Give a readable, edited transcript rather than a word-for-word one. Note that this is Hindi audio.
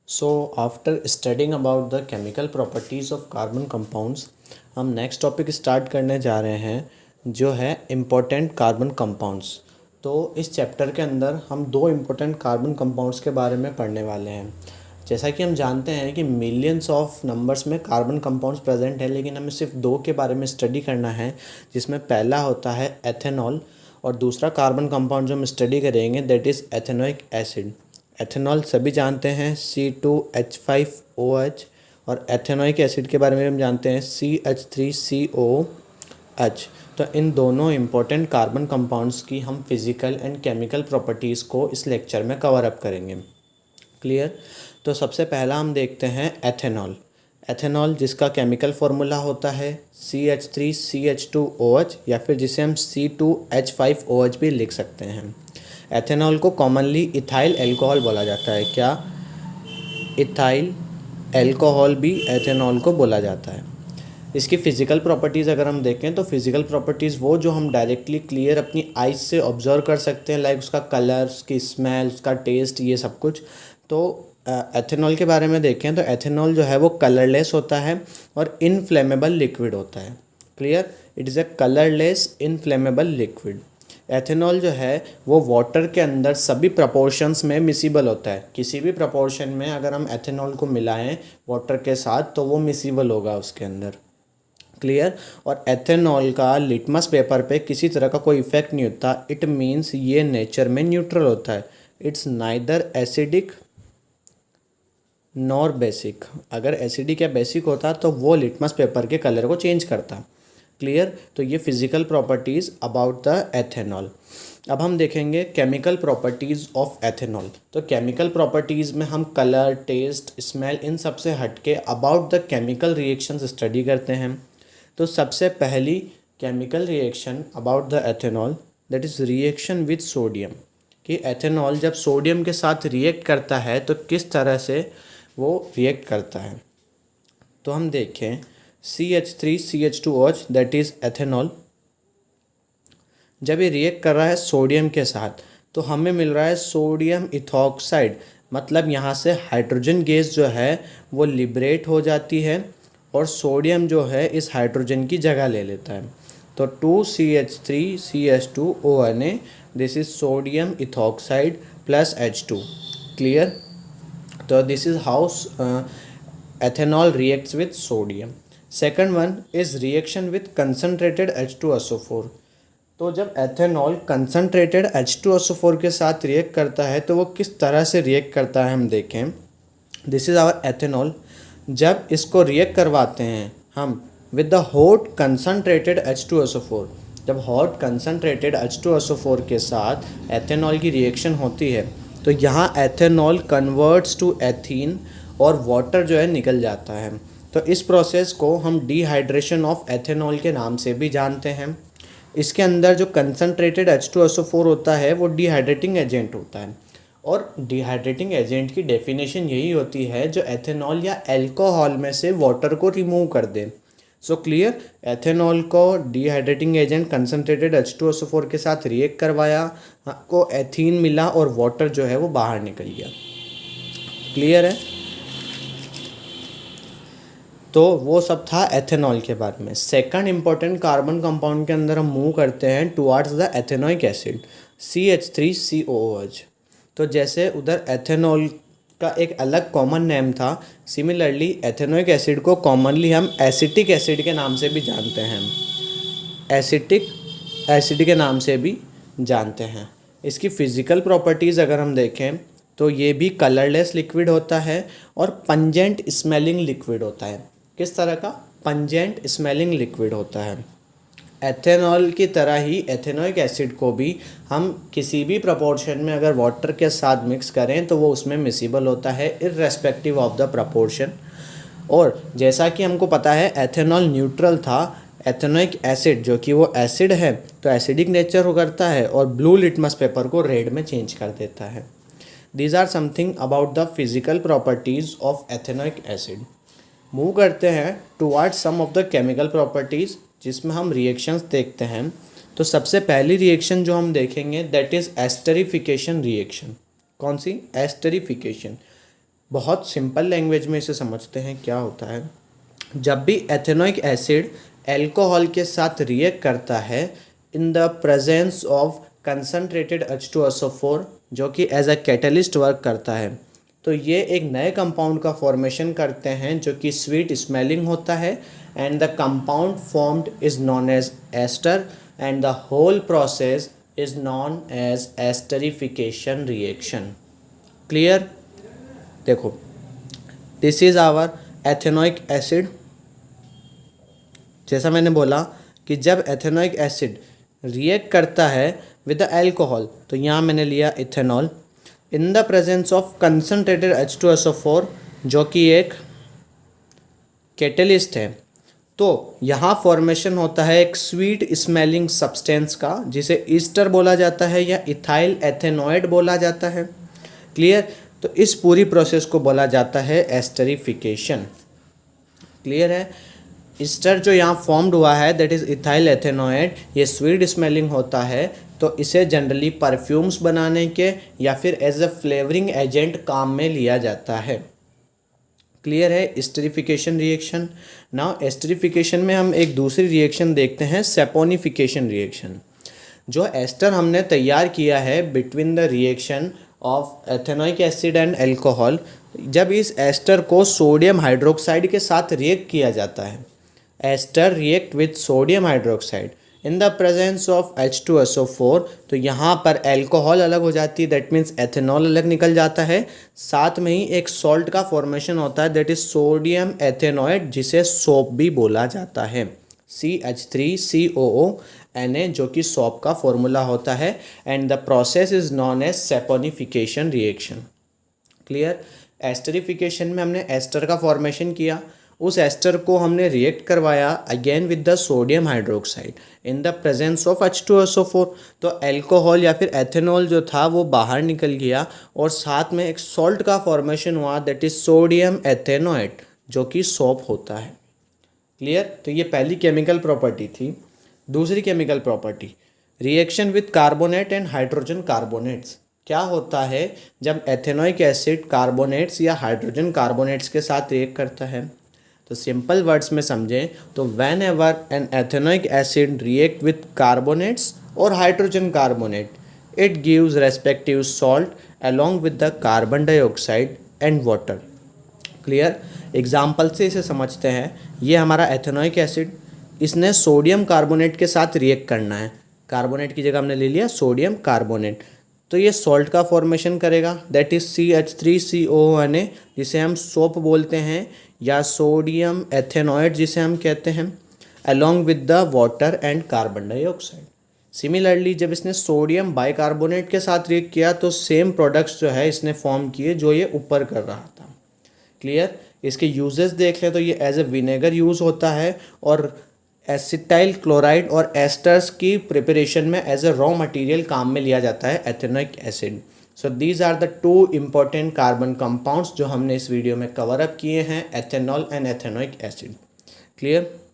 So after studying about the chemical properties of carbon compounds, हम नेक्स्ट टॉपिक स्टार्ट करने जा रहे हैं जो है इम्पोर्टेंट कार्बन कंपाउंड्स। तो इस चैप्टर के अंदर हम दो इम्पोर्टेंट कार्बन कंपाउंड्स के बारे में पढ़ने वाले हैं। जैसा कि हम जानते हैं कि मिलियंस ऑफ नंबर्स में कार्बन कंपाउंड्स प्रेजेंट है, लेकिन हमें सिर्फ दो के बारे में स्टडी करना है, जिसमें पहला होता है एथेनॉल और दूसरा कार्बन कंपाउंड जो हम स्टडी करेंगे that is ethanoic acid. Ethanol सभी जानते हैं C2H5OH, और एथेनोइक एसिड के बारे में हम जानते हैं CH3COH। तो इन दोनों इम्पोर्टेंट कार्बन कंपाउंड्स की हम फिज़िकल एंड केमिकल प्रॉपर्टीज़ को इस लेक्चर में कवर अप करेंगे। क्लियर। तो सबसे पहला हम देखते हैं एथेनॉल। एथेनॉल जिसका केमिकल फार्मूला होता है CH3CH2OH, या फिर जिसे हम C2H5OH भी लिख सकते हैं। एथेनॉल को कॉमनली इथाइल अल्कोहल बोला जाता है। क्या? इथाइल अल्कोहल भी एथेनॉल को बोला जाता है। इसकी फ़िज़िकल प्रॉपर्टीज़ अगर हम देखें तो फ़िज़िकल प्रॉपर्टीज़ वो जो हम डायरेक्टली क्लियर अपनी आइज़ से ऑब्जर्व कर सकते हैं, लाइक उसका कलर, उसकी स्मेल, उसका टेस्ट, ये सब कुछ। तो एथेनॉल के बारे में देखें तो एथेनॉल जो है वो कलरलेस होता है और इनफ्लेमेबल लिक्विड होता है। Clear. It is a colourless inflammable liquid. Ethanol जो है वो वाटर के अंदर सभी प्रपोर्शंस में मिसिबल होता है। किसी भी प्रपोर्शन में अगर हम एथेनॉल को मिलाएं वाटर के साथ तो वो मिसिबल होगा उसके अंदर। क्लियर। और एथेनॉल का लिटमस पेपर पे किसी तरह का कोई इफेक्ट नहीं होता। इट मीन्स ये नेचर में न्यूट्रल होता है। It's neither acidic nor basic. अगर एसिडिक या बेसिक होता तो वो लिटमस पेपर के कलर को चेंज करता। क्लियर। तो ये physical properties about the ethanol. अब हम देखेंगे केमिकल प्रॉपर्टीज़ ऑफ एथेनॉल। तो केमिकल प्रॉपर्टीज़ में हम कलर, टेस्ट, स्मेल, इन सब से हटके about the chemical reactions study करते हैं। तो सबसे पहली chemical reaction about the ethanol that is reaction with sodium. कि एथेनॉल जब सोडियम के साथ रिएक्ट करता है तो किस तरह से वो रिएक्ट करता है। तो हम देखें CH3CH2OH दैट इज़ एथेनॉल, जब ये रिएक्ट कर रहा है सोडियम के साथ तो हमें मिल रहा है सोडियम इथॉक्साइड। मतलब यहाँ से हाइड्रोजन गैस जो है वो लिबरेट हो जाती है और सोडियम जो है इस हाइड्रोजन की जगह ले लेता है। तो 2CH3CH2ONA, this is sodium ethoxide plus H2। Clear. तो this is how ethanol reacts with sodium. Second one is reaction with concentrated H2SO4। तो जब एथेनॉल कंसनट्रेटेड H2SO4 के साथ रिएक्ट करता है तो वो किस तरह से रिएक्ट करता है हम देखें। This is our ethanol. जब इसको रिएक्ट करवाते हैं हम with the hot concentrated H2SO4, जब हॉट कंसनट्रेटेड H2SO4 के साथ एथेनॉल की रिएक्शन होती है तो यहाँ एथेनॉल कन्वर्ट्स टू एथीन और वाटर जो है निकल जाता है। तो इस प्रोसेस को हम डिहाइड्रेशन ऑफ एथेनॉल के नाम से भी जानते हैं। इसके अंदर जो कंसनट्रेटेड H2SO4 होता है वो डिहाइड्रेटिंग एजेंट होता है, और डिहाइड्रेटिंग एजेंट की डेफिनेशन यही होती है जो एथेनॉल या अल्कोहल में से वाटर को रिमूव कर दे। So clear. एथेनॉल को डिहाइड्रेटिंग एजेंट कंसनट्रेटेड H2SO4 के साथ रिएक्ट करवाया, को एथीन मिला और वाटर जो है वो बाहर निकल गया। क्लियर है। तो वो सब था एथेनॉल के बारे में। सेकंड इम्पॉर्टेंट कार्बन कंपाउंड के अंदर हम मूव करते हैं towards the ethanoic acid CH3COOH। तो जैसे उधर एथेनॉल का एक अलग कॉमन नेम था, सिमिलरली एथेनोइक एसिड को कॉमनली हम एसिटिक एसिड के नाम से भी जानते हैं। एसिटिक एसिड के नाम से भी जानते हैं। इसकी फ़िज़िकल प्रॉपर्टीज़ अगर हम देखें तो ये भी कलरलेस लिक्विड होता है और पंजेंट स्मेलिंग लिक्विड होता है। किस तरह का? पंजेंट स्मेलिंग लिक्विड होता है। एथेनॉल की तरह ही एथेनोइक एसिड को भी हम किसी भी प्रपोर्शन में अगर वाटर के साथ मिक्स करें तो वो उसमें मिसिबल होता है इर्रेस्पेक्टिव ऑफ द प्रपोर्शन। और जैसा कि हमको पता है एथेनॉल न्यूट्रल था, एथेनोइक एसिड जो कि वो एसिड है तो एसिडिक नेचर हो करता है और ब्लू लिटमस पेपर को रेड में चेंज कर देता है। These are something about the physical properties of ethanoic acid. Move करते हैं towards some of the chemical properties जिसमें हम रिएक्शंस देखते हैं। तो सबसे पहली रिएक्शन जो हम देखेंगे दैट इज़ एस्टरिफिकेशन रिएक्शन। कौन सी? एस्टरिफिकेशन। बहुत सिंपल लैंग्वेज में इसे समझते हैं। क्या होता है, जब भी एथेनोइक एसिड अल्कोहल के साथ रिएक्ट करता है इन the presence of concentrated H2SO4 जो कि एज अ कैटलिस्ट वर्क करता है, तो ये एक नए कंपाउंड का फॉर्मेशन करते हैं जो कि स्वीट स्मेलिंग होता है and the compound formed is known as ester and the whole process is known as esterification reaction. Clear? देखो, this is our ethanoic acid. जैसा मैंने बोला कि जब एथेनोइक एसिड रिएक्ट करता है विद द अल्कोहल, तो यहाँ मैंने लिया ethanol in the presence of concentrated H2SO4 जो कि एक कैटलिस्ट है, तो यहाँ फॉर्मेशन होता है एक स्वीट स्मेलिंग सब्सटेंस का जिसे ईस्टर बोला जाता है या इथाइल एथेनॉइड बोला जाता है। क्लियर? तो इस पूरी प्रोसेस को बोला जाता है एस्टरिफिकेशन। क्लियर है? ईस्टर जो यहाँ फॉर्म्ड हुआ है दैट इज़ इथाइल एथेनॉइड, ये स्वीट स्मेलिंग होता है, तो इसे जनरली परफ्यूम्स बनाने के या फिर एज अ फ्लेवरिंग एजेंट काम में लिया जाता है। क्लियर है? Esterification reaction. नाउ एस्टरिफिकेशन में हम एक दूसरी रिएक्शन देखते हैं, सेपोनिफिकेशन रिएक्शन। जो एस्टर हमने तैयार किया है between the reaction of ethanoic acid and alcohol, जब इस एस्टर को सोडियम हाइड्रोक्साइड के साथ रिएक्ट किया जाता है, ester react with sodium hydroxide in the presence of H2SO4, तो यहाँ पर अल्कोहल अलग हो जाती है, दैट मीन्स एथेनॉल अलग निकल जाता है, साथ में ही एक सॉल्ट का फॉर्मेशन होता है दैट इज सोडियम एथेनॉइड जिसे सोप भी बोला जाता है, CH3COONA जो कि सोप का फॉर्मूला होता है and the process is known as saponification reaction. Clear? Esterification में हमने एस्टर का फॉर्मेशन किया, उस एस्टर को हमने रिएक्ट करवाया again with the sodium hydroxide in the presence of H2SO4, तो अल्कोहल या फिर एथेनॉल जो था वो बाहर निकल गया और साथ में एक सॉल्ट का फॉर्मेशन हुआ दैट इज सोडियम एथेनॉइड जो कि सोप होता है। क्लियर? तो ये पहली केमिकल प्रॉपर्टी थी। दूसरी chemical property, reaction with carbonate and hydrogen carbonates. क्या होता है जब एथेनोइक एसिड कार्बोनेट्स या हाइड्रोजन कार्बोनेट्स के साथ रिएक्ट करता है? तो सिंपल वर्ड्स में समझें तो whenever an ethanoic acid react with carbonates और hydrogen carbonate, it gives respective salt along with the carbon dioxide and water. Clear? Example से इसे समझते हैं। ये हमारा एथेनोइक एसिड, इसने सोडियम कार्बोनेट के साथ रिएक्ट करना है, कार्बोनेट की जगह हमने ले लिया सोडियम कार्बोनेट, तो ये सॉल्ट का फॉर्मेशन करेगा दैट इज CH3COONA जिसे हम सोप बोलते हैं या सोडियम एथेनॉइड जिसे हम कहते हैं, along with the water and carbon dioxide. Similarly जब इसने सोडियम बाइकार्बोनेट के साथ रिएक्ट किया तो सेम प्रोडक्ट्स जो है इसने फॉर्म किए जो ये ऊपर कर रहा था। क्लियर? इसके यूजेस देख लें तो ये एज ए विनेगर यूज़ होता है और एसिटाइल क्लोराइड और एस्टर्स की प्रिपरेशन में एज ए रॉ मटेरियल काम में लिया जाता है ethanoic acid. So these are the two important carbon compounds जो हमने इस वीडियो में कवर अप किए हैं, ethanol and ethanoic acid. Clear?